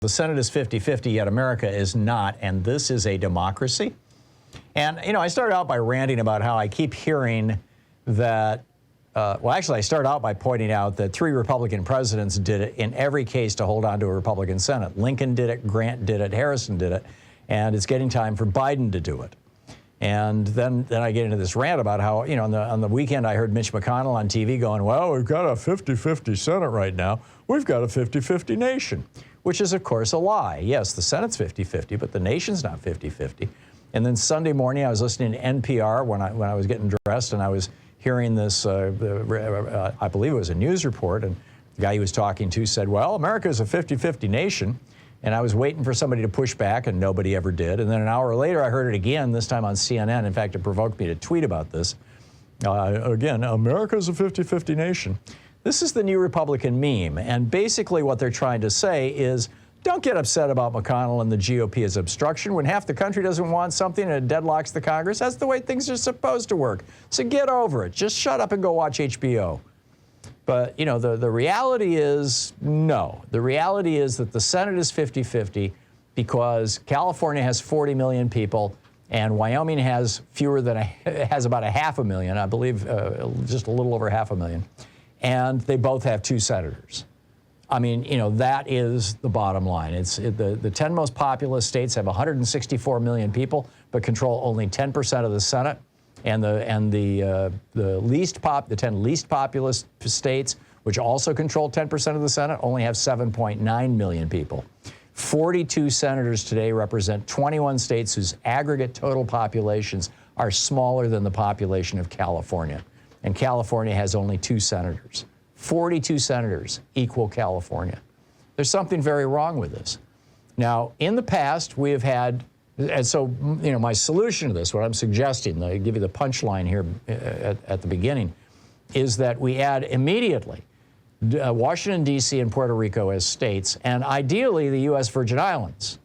The Senate is 50-50, yet America is not, and this is a democracy. And, you know, I started out by ranting about how I keep hearing that, well, actually, I started out by pointing out that 3 Republican presidents did it in every case to hold on to a Republican Senate. Lincoln did it, Grant did it, Harrison did it, and it's getting time for Biden to do it. And then I get into this rant about how, you know, on the weekend I heard Mitch McConnell on TV going, well, we've got a 50-50 Senate right now. We've got a 50-50 nation, which is, of course, a lie. Yes, the Senate's 50-50, but the nation's not 50-50. And then Sunday morning I was listening to NPR when I was getting dressed, and I was hearing this, I believe it was a news report, and the guy he was talking to said, well, America is a 50-50 nation. And I was waiting for somebody to push back, and nobody ever did. And then an hour later, I heard it again, this time on CNN. In fact, it provoked me to tweet about this. Again, America's a 50-50 nation. This is the new Republican meme. And basically what they're trying to say is, don't get upset about McConnell and the GOP as obstruction. When half the country doesn't want something and it deadlocks the Congress, that's the way things are supposed to work. So get over it. Just shut up and go watch HBO. But, you know, the reality is no. The reality is that the Senate is 50-50 because California has 40 million people and Wyoming has has about 500,000, I believe, just a little over 500,000. And they both have 2 senators. I mean, you know, that is the bottom line. The 10 most populous states have 164 million people, but control only 10% of the Senate. And the 10 least populous states, which also control 10% of the Senate, only have 7.9 million people. 42 senators today represent 21 states whose aggregate total populations are smaller than the population of California. And California has only 2 senators. 42 senators equal California. There's something very wrong with this. Now, in the past, we have had, and so, you know, my solution to this, what I'm suggesting, I give you the punchline here at the beginning, is that we add immediately Washington, D.C. and Puerto Rico as states, and ideally the U.S. Virgin Islands.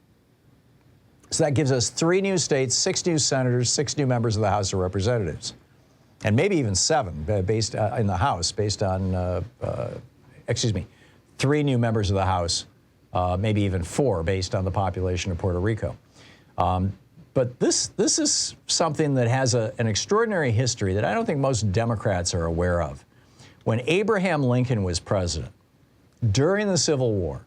So that gives us 3 new states, 6 new senators, 6 new members of the House of Representatives, and maybe even 7 based in the House, based on, 3 new members of the House, maybe even 4 based on the population of Puerto Rico. But this is something that has an extraordinary history that I don't think most Democrats are aware of. When Abraham Lincoln was president, during the Civil War,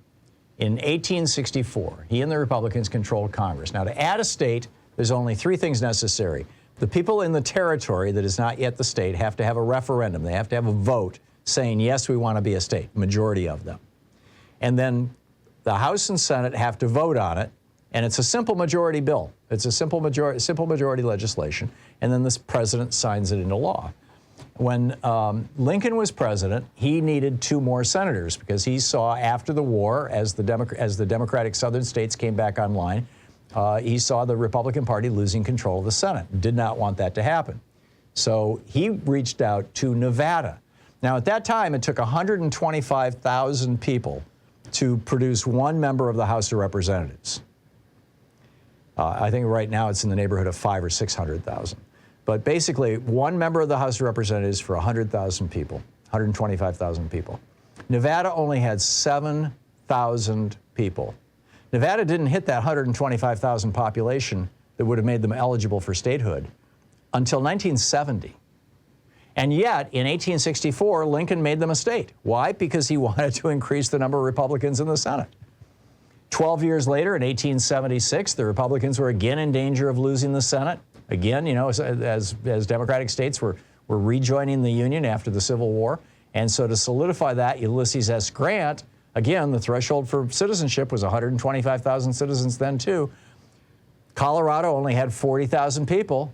in 1864, he and the Republicans controlled Congress. Now, to add a state, there's only 3 things necessary. The people in the territory that is not yet the state have to have a referendum. They have to have a vote saying, yes, we want to be a state, majority of them. And then the House and Senate have to vote on it. And it's a simple majority bill. It's a simple majority legislation. And then this president signs it into law. When Lincoln was president, he needed 2 more senators because he saw after the war, as the Democratic Southern states came back online, he saw the Republican Party losing control of the Senate. Did not want that to happen. So he reached out to Nevada. Now, at that time, it took 125,000 people to produce 1 member of the House of Representatives. I think right now it's in the neighborhood of 500,000 or 600,000. But basically, 1 member of the House of Representatives for 100,000 people, 125,000 people. Nevada only had 7,000 people. Nevada didn't hit that 125,000 population that would have made them eligible for statehood until 1970. And yet, in 1864, Lincoln made them a state. Why? Because he wanted to increase the number of Republicans in the Senate. 12 years later, in 1876, the Republicans were again in danger of losing the Senate. Again, you know, as Democratic states were rejoining the Union after the Civil War. And so to solidify that, Ulysses S. Grant, again, the threshold for citizenship was 125,000 citizens then, too. Colorado only had 40,000 people,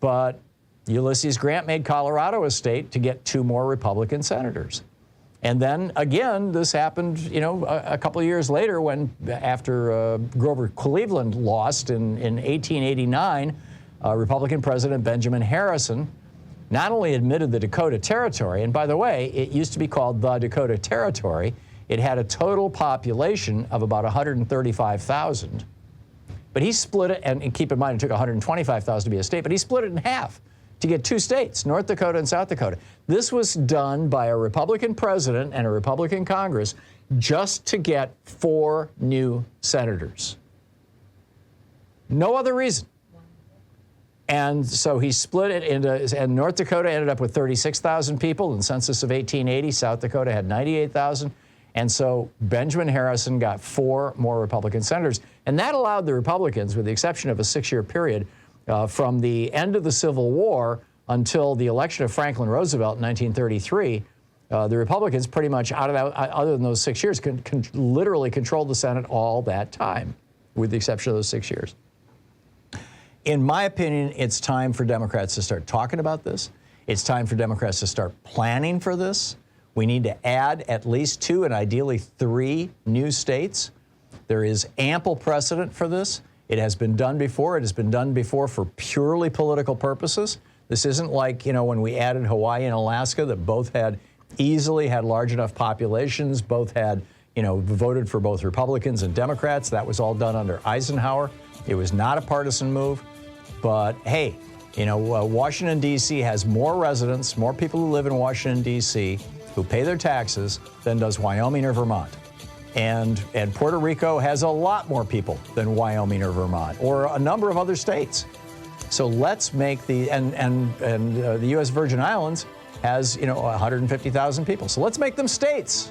but Ulysses Grant made Colorado a state to get 2 more Republican senators. And then, again, this happened, you know, a couple of years later when, after Grover Cleveland lost in 1889, Republican President Benjamin Harrison not only admitted the Dakota Territory, and by the way, it used to be called the Dakota Territory. It had a total population of about 135,000. But he split it, and keep in mind it took 125,000 to be a state, but he split it in half to get 2 states, North Dakota and South Dakota. This was done by a Republican president and a Republican Congress just to get 4 new senators. No other reason. And so he split it into, and North Dakota ended up with 36,000 people. In the census of 1880, South Dakota had 98,000. And so Benjamin Harrison got 4 more Republican senators. And that allowed the Republicans, with the exception of a 6-year period, from the end of the Civil War until the election of Franklin Roosevelt in 1933, the Republicans pretty much, other than those 6 years, literally controlled the Senate all that time, with the exception of those 6 years. In my opinion, it's time for Democrats to start talking about this. It's time for Democrats to start planning for this. We need to add at least 2 and ideally 3 new states. There is ample precedent for this. It has been done before. It has been done before for purely political purposes. This isn't like, when we added Hawaii and Alaska, that both easily had large enough populations, both had, voted for both Republicans and Democrats. That was all done under Eisenhower. It was not a partisan move. But hey, Washington, D.C. has more residents, more people who live in Washington, D.C., who pay their taxes than does Wyoming or Vermont. And Puerto Rico has a lot more people than Wyoming or Vermont, or a number of other states. So let's make the U.S. Virgin Islands has 150,000 people. So let's make them states.